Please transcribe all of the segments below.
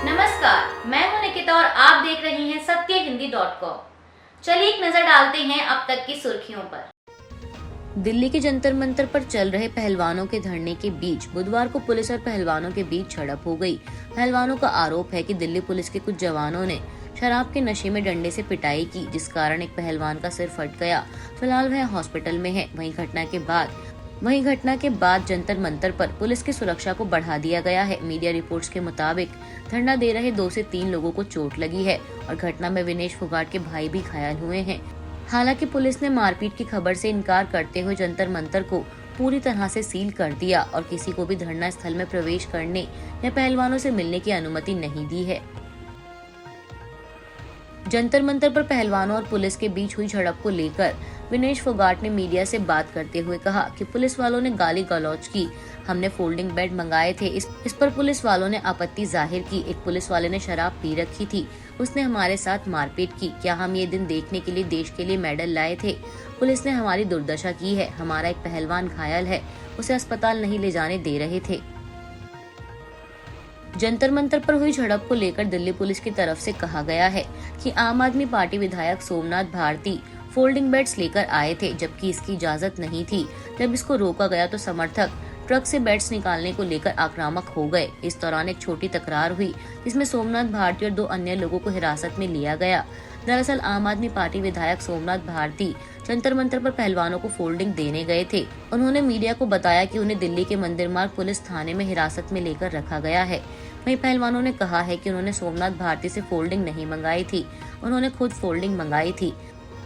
नमस्कार, मैं हूं निकिता और आप देख रहे हैं सत्यहिंदी.com। चलिए एक नजर डालते हैं अब तक की सुर्खियों पर। दिल्ली के जंतर मंतर पर चल रहे पहलवानों के धरने के बीच बुधवार को पुलिस और पहलवानों के बीच झड़प हो गई। पहलवानों का आरोप है कि दिल्ली पुलिस के कुछ जवानों ने शराब के नशे में डंडे से पिटाई की, जिस कारण एक पहलवान का सिर फट गया। फिलहाल वह हॉस्पिटल में है। वहीं घटना के बाद जंतर मंतर पर पुलिस की सुरक्षा को बढ़ा दिया गया है। मीडिया रिपोर्ट्स के मुताबिक धरना दे रहे 2 से 3 लोगों को चोट लगी है और घटना में विनेश फोगाट के भाई भी घायल हुए हैं। हालांकि पुलिस ने मारपीट की खबर से इनकार करते हुए जंतर मंतर को पूरी तरह से सील कर दिया और किसी को भी धरना स्थल में प्रवेश करने या पहलवानों से मिलने की अनुमति नहीं दी है। जंतर मंतर पर पहलवानों और पुलिस के बीच हुई झड़प को लेकर विनेश फोगाट ने मीडिया से बात करते हुए कहा कि पुलिस वालों ने गाली गलौज की। हमने फोल्डिंग बेड मंगाए थे, इस पर पुलिस वालों ने आपत्ति जाहिर की। एक पुलिस वाले ने शराब पी रखी थी, उसने हमारे साथ मारपीट की। क्या हम ये दिन देखने के लिए देश के लिए मेडल लाए थे? पुलिस ने हमारी दुर्दशा की है। हमारा एक पहलवान घायल है, उसे अस्पताल नहीं ले जाने दे रहे थे। जंतर मंतर पर हुई झड़प को लेकर दिल्ली पुलिस की तरफ से कहा गया है कि आम आदमी पार्टी विधायक सोमनाथ भारती फोल्डिंग बेड्स लेकर आए थे, जबकि इसकी इजाजत नहीं थी। जब इसको रोका गया तो समर्थक ट्रक से बेड्स निकालने को लेकर आक्रामक हो गए। इस दौरान एक छोटी तकरार हुई, जिसमें सोमनाथ भारती और 2 अन्य लोगों को हिरासत में लिया गया। दरअसल आम आदमी पार्टी विधायक सोमनाथ भारती जंतर मंतर पर पहलवानों को फोल्डिंग देने गए थे। उन्होंने मीडिया को बताया कि उन्हें दिल्ली के मंदिर मार्ग पुलिस थाने में हिरासत में लेकर रखा गया है। वहीं पहलवानों ने कहा है कि उन्होंने सोमनाथ भारती से फोल्डिंग नहीं मंगाई थी, उन्होंने खुद फोल्डिंग मंगाई थी।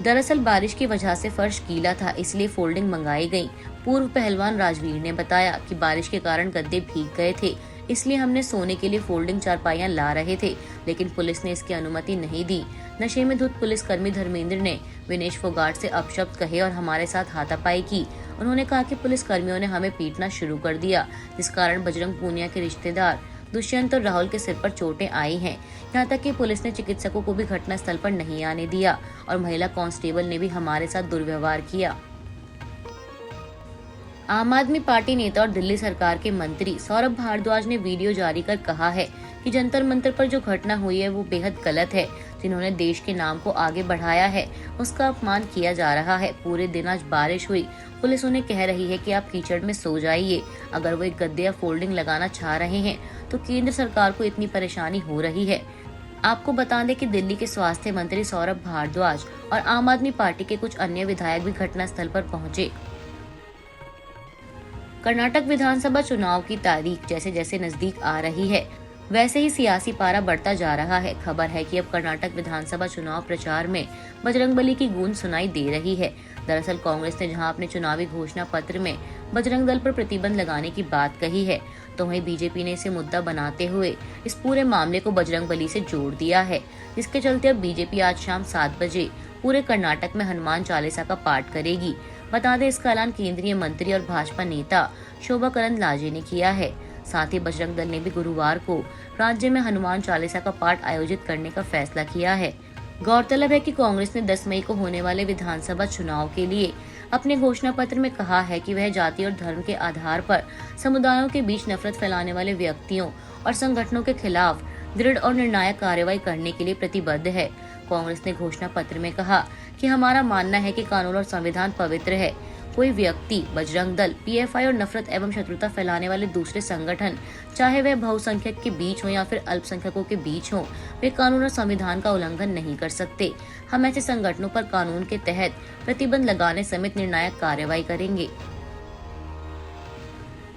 दरअसल बारिश की वजह से फर्श गीला था, इसलिए फोल्डिंग मंगाई गई। पूर्व पहलवान राजवीर ने बताया कि बारिश के कारण गद्दे भीग गए थे, इसलिए हमने सोने के लिए फोल्डिंग चारपाइयां ला रहे थे, लेकिन पुलिस ने इसकी अनुमति नहीं दी। नशे में धुत पुलिसकर्मी धर्मेंद्र ने विनेश फोगाट से अपशब्द कहे और हमारे साथ हाथापाई की। उन्होंने कहा कि पुलिसकर्मियों ने हमें पीटना शुरू कर दिया, जिस कारण बजरंग पूनिया के रिश्तेदार दुष्यंत और राहुल के सिर पर चोटें आई हैं। यहाँ तक कि पुलिस ने चिकित्सकों को भी घटना स्थल पर नहीं आने दिया और महिला कांस्टेबल ने भी हमारे साथ दुर्व्यवहार किया। आम आदमी पार्टी नेता और दिल्ली सरकार के मंत्री सौरभ भारद्वाज ने वीडियो जारी कर कहा है कि जंतर मंतर पर जो घटना हुई है वो बेहद गलत है। जिन्होंने देश के नाम को आगे बढ़ाया है उसका अपमान किया जा रहा है। पूरे दिन आज बारिश हुई, पुलिस उन्हें कह रही है कि आप कीचड़ में सो जाइए। अगर वो एक गद्दे या फोल्डिंग लगाना चाह रहे हैं तो केंद्र सरकार को इतनी परेशानी हो रही है। आपको बता दें कि दिल्ली के स्वास्थ्य मंत्री सौरभ भारद्वाज और आम आदमी पार्टी के कुछ अन्य विधायक भी घटना स्थल पर पहुंचे। कर्नाटक विधानसभा चुनाव की तारीख जैसे जैसे नजदीक आ रही है, वैसे ही सियासी पारा बढ़ता जा रहा है। खबर है कि अब कर्नाटक विधानसभा चुनाव प्रचार में बजरंगबली की गूंज सुनाई दे रही है। दरअसल कांग्रेस ने जहां अपने चुनावी घोषणा पत्र में बजरंग दल पर प्रतिबंध लगाने की बात कही है, तो वहीं बीजेपी ने इसे मुद्दा बनाते हुए इस पूरे मामले को बजरंगबली से जोड़ दिया है, जिसके चलते अब बीजेपी आज शाम 7 बजे पूरे कर्नाटक में हनुमान चालीसा का पाठ करेगी। बता दें, इसका ऐलान केंद्रीय मंत्री और भाजपा नेता शोभा करंदलाजे ने किया है। साथ ही बजरंग दल ने भी गुरुवार को राज्य में हनुमान चालीसा का पाठ आयोजित करने का फैसला किया है। गौरतलब है कि कांग्रेस ने 10 मई को होने वाले विधानसभा चुनाव के लिए अपने घोषणा पत्र में कहा है कि वह जाति और धर्म के आधार पर समुदायों के बीच नफरत फैलाने वाले व्यक्तियों और संगठनों के खिलाफ दृढ़ और निर्णायक कार्रवाई करने के लिए प्रतिबद्ध है। कांग्रेस ने घोषणा पत्र में कहा कि हमारा मानना है कि कानून और संविधान पवित्र है। कोई व्यक्ति, बजरंग दल, पीएफआई और नफरत एवं शत्रुता फैलाने वाले दूसरे संगठन, चाहे वह बहुसंख्यक के बीच हो या फिर अल्पसंख्यकों के बीच हो, वे कानून और संविधान का उल्लंघन नहीं कर सकते। हम ऐसे संगठनों पर कानून के तहत प्रतिबंध लगाने समेत निर्णायक कार्रवाई करेंगे।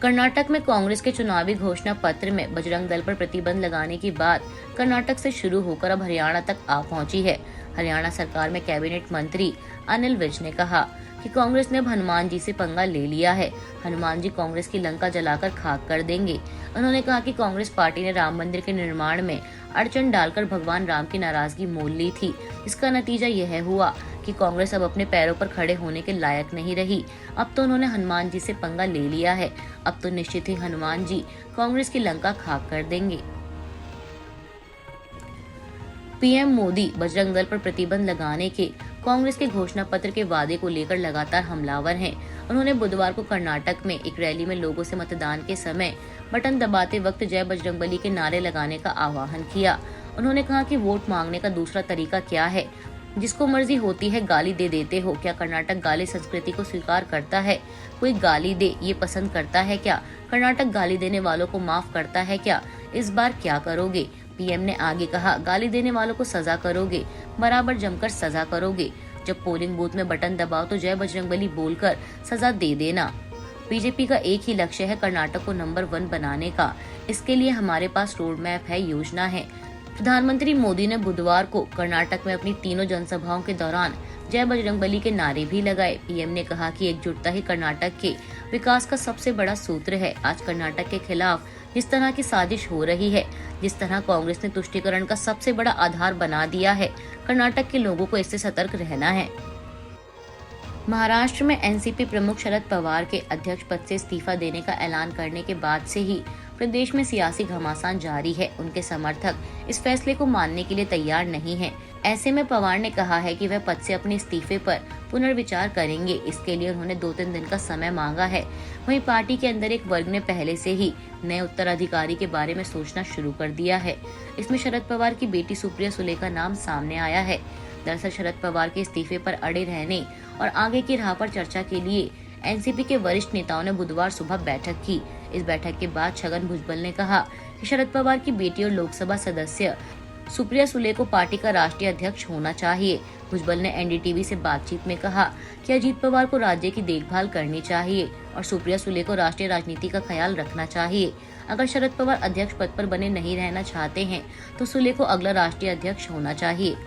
कर्नाटक में कांग्रेस के चुनावी घोषणा पत्र में बजरंग दल पर प्रतिबंध लगाने की बात कर्नाटक से शुरू होकर अब हरियाणा तक आ पहुंची है। हरियाणा सरकार में कैबिनेट मंत्री अनिल विज ने कहा कि कांग्रेस ने अब हनुमान जी से पंगा ले लिया है। हनुमान जी कांग्रेस की लंका जलाकर खाक कर देंगे। उन्होंने कहा कि कांग्रेस पार्टी ने राम मंदिर के निर्माण में अड़चन डालकर भगवान राम की नाराजगी मोल ली थी। इसका नतीजा यह हुआ कि कांग्रेस अब अपने पैरों पर खड़े होने के लायक नहीं रही। अब तो उन्होंने हनुमान जी से पंगा ले लिया है। अब तो निश्चित ही हनुमान जी कांग्रेस की लंका खाक कर देंगे। पीएम मोदी बजरंग दल पर प्रतिबंध लगाने के कांग्रेस के घोषणा पत्र के वादे को लेकर लगातार हमलावर हैं। उन्होंने बुधवार को कर्नाटक में एक रैली में लोगों से मतदान के समय बटन दबाते वक्त जय बजरंगबली के नारे लगाने का आह्वान किया। उन्होंने कहा कि वोट मांगने का दूसरा तरीका क्या है? जिसको मर्जी होती है गाली दे देते हो। क्या कर्नाटक गाली संस्कृति को स्वीकार करता है? कोई गाली दे ये पसंद करता है क्या? कर्नाटक गाली देने वालों को माफ करता है क्या? इस बार क्या करोगे? पीएम ने आगे कहा, गाली देने वालों को सजा करोगे, बराबर जमकर सजा करोगे। जब पोलिंग बूथ में बटन दबाओ तो जय बजरंगबली बोलकर सजा दे देना। बीजेपी का एक ही लक्ष्य है कर्नाटक को नंबर 1 बनाने का। इसके लिए हमारे पास रोड मैप है, योजना है। प्रधानमंत्री मोदी ने बुधवार को कर्नाटक में अपनी तीनों जनसभाओं के दौरान जय बजरंगबली के नारे भी लगाए। पीएम ने कहा कि एकजुटता ही कर्नाटक के विकास का सबसे बड़ा सूत्र है। आज कर्नाटक के खिलाफ जिस तरह की साजिश हो रही है, जिस तरह कांग्रेस ने तुष्टीकरण का सबसे बड़ा आधार बना दिया है, कर्नाटक के लोगों को इससे सतर्क रहना है। महाराष्ट्र में एनसीपी प्रमुख शरद पवार के अध्यक्ष पद से इस्तीफा देने का ऐलान करने के बाद से ही प्रदेश में सियासी घमासान जारी है। उनके समर्थक इस फैसले को मानने के लिए तैयार नहीं हैं। ऐसे में पवार ने कहा है कि वह पद से अपने इस्तीफे पर पुनर्विचार करेंगे। इसके लिए उन्होंने 2-3 दिन का समय मांगा है। वहीं पार्टी के अंदर एक वर्ग ने पहले से ही नए उत्तराधिकारी के बारे में सोचना शुरू कर दिया है। इसमें शरद पवार की बेटी सुप्रिया सुले का नाम सामने आया है। दरअसल शरद पवार के इस्तीफे पर अड़े रहने और आगे की राह पर चर्चा के लिए एनसीपी के वरिष्ठ नेताओं ने बुधवार सुबह बैठक की। इस बैठक के बाद छगन भुजबल ने कहा कि शरद पवार की बेटी और लोकसभा सदस्य सुप्रिया सुले को पार्टी का राष्ट्रीय अध्यक्ष होना चाहिए। भुजबल ने एनडीटीवी से बातचीत में कहा कि अजीत पवार को राज्य की देखभाल करनी चाहिए और सुप्रिया सुले को राष्ट्रीय राजनीति का ख्याल रखना चाहिए। अगर शरद पवार अध्यक्ष पद पर बने नहीं रहना चाहते हैं तो सुले को अगला राष्ट्रीय अध्यक्ष होना चाहिए।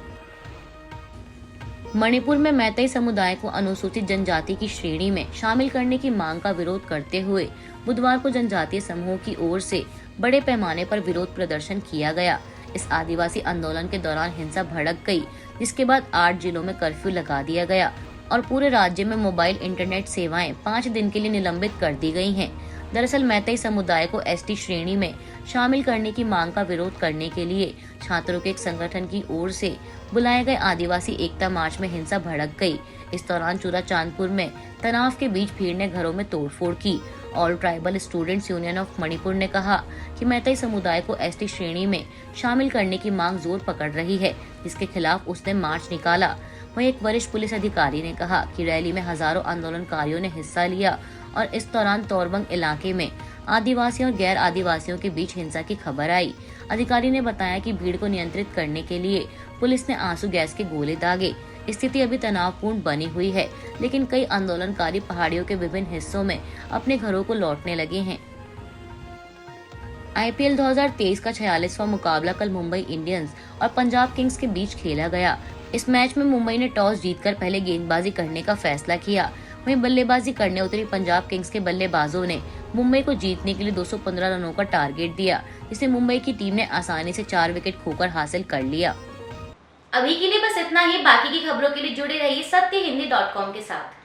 मणिपुर में मैतेई समुदाय को अनुसूचित जनजाति की श्रेणी में शामिल करने की मांग का विरोध करते हुए बुधवार को जनजातीय समूह की ओर से बड़े पैमाने पर विरोध प्रदर्शन किया गया। इस आदिवासी आंदोलन के दौरान हिंसा भड़क गई, जिसके बाद 8 जिलों में कर्फ्यू लगा दिया गया और पूरे राज्य में मोबाइल इंटरनेट सेवाएं 5 दिन के लिए निलंबित कर दी गई हैं। दरअसल मैतेई समुदाय को एसटी श्रेणी में शामिल करने की मांग का विरोध करने के लिए छात्रों के एक संगठन की ओर से बुलाए गए आदिवासी एकता मार्च में हिंसा भड़क गई। इस दौरान चूरा चांदपुर में तनाव के बीच भीड़ ने घरों में तोड़फोड़ की। All tribal students union of Manipur ने कहा कि मैतेई समुदाय को एसटी श्रेणी में शामिल करने की मांग जोर पकड़ रही है, जिसके खिलाफ उसने मार्च निकाला। वहीं एक वरिष्ठ पुलिस अधिकारी ने कहा कि रैली में हजारों आंदोलनकारियों ने हिस्सा लिया और इस दौरान तोरबंग इलाके में आदिवासियों और गैर आदिवासियों के बीच हिंसा की खबर आई। अधिकारी ने बताया कि भीड़ को नियंत्रित करने के लिए पुलिस ने आंसू गैस के गोले दागे। स्थिति अभी तनावपूर्ण बनी हुई है, लेकिन कई आंदोलनकारी पहाड़ियों के विभिन्न हिस्सों में अपने घरों को लौटने लगे हैं। आईपीएल 2023 का 46वां मुकाबला कल मुंबई इंडियंस और पंजाब किंग्स के बीच खेला गया। इस मैच में मुंबई ने टॉस जीतकर पहले गेंदबाजी करने का फैसला किया। वहीं बल्लेबाजी करने उतरी पंजाब किंग्स के बल्लेबाजों ने मुंबई को जीतने के लिए 215 रनों का टारगेट दिया, जिसे मुंबई की टीम ने आसानी से 4 विकेट खोकर हासिल कर लिया। अभी के लिए बस इतना ही। बाकी की खबरों के लिए जुड़े रहिए सत्यहिंदी.com के साथ।